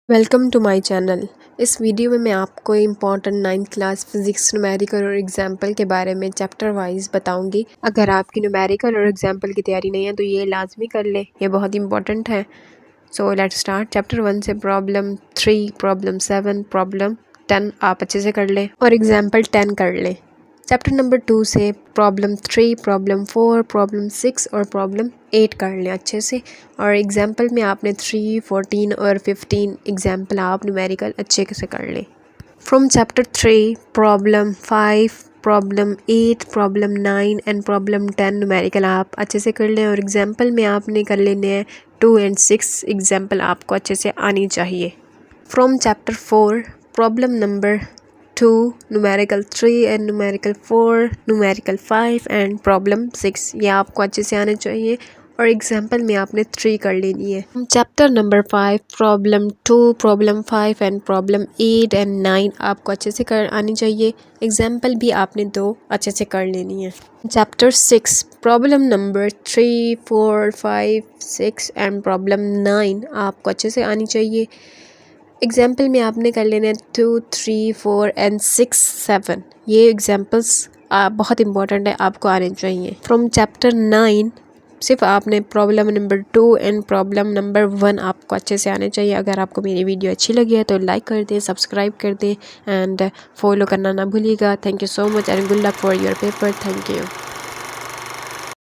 Welcome to my channel. इस video में मैं आपको important 9th class physics numerical और एग्जाम्पल के बारे में चैप्टर वाइज बताऊंगी। अगर आपकी न्यूमेरिकल और एग्जाम्पल की तैयारी नहीं है तो ये लाजमी कर ले, ये बहुत इंपॉर्टेंट है। So let's start. चैप्टर 1 से प्रॉब्लम 3, प्रॉब्लम 7, प्रॉब्लम 10 आप अच्छे से कर लें और एग्जाम्पल 10 कर लें। चैप्टर नंबर 2 से प्रॉब्लम 3, प्रॉब्लम 4, प्रॉब्लम 6 और प्रॉब्लम 8 कर लें अच्छे से। और एग्जाम्पल में आपने 3, 14 और 15 एग्जाम्पल आप न्यूमेरिकल अच्छे से कर लें। From chapter 3, problem 5, problem 8, problem 9 and problem 10 numerical आप अच्छे से कर लें। और एग्जाम्पल में आपने कर लेने हैं 2 एंड 6 एग्जाम्पल आपको अच्छे से आनी चाहिए। From chapter 4, problem number 2, numerical 3 and numerical 4, numerical 5 and problem 6 ये आपको अच्छे से आने चाहिए और एग्जाम्पल में आपने 3 कर लेनी है। Chapter number 5, problem 2, problem 5 and problem 8 and 9 आपको अच्छे से कर आनी चाहिए। एग्जाम्पल भी आपने 2 अच्छे से कर लेनी है। Chapter 6, problem number 3, 4, 5, 6 and problem 9 आपको अच्छे से आनी चाहिए। एग्जाम्पल में आपने कर लेना है 2, 3, 4 एंड 6, 7 ये एग्जाम्पल्स बहुत इंपॉर्टेंट है, आपको आने चाहिए। फ्रॉम चैप्टर 9 सिर्फ आपने problem number 2 and problem number 1 आपको अच्छे से आने चाहिए। अगर आपको मेरी वीडियो अच्छी लगी है तो लाइक कर दें, सब्सक्राइब कर दें एंड फॉलो करना ना भूलिएगा। Thank you so much and good luck for your paper. Thank you.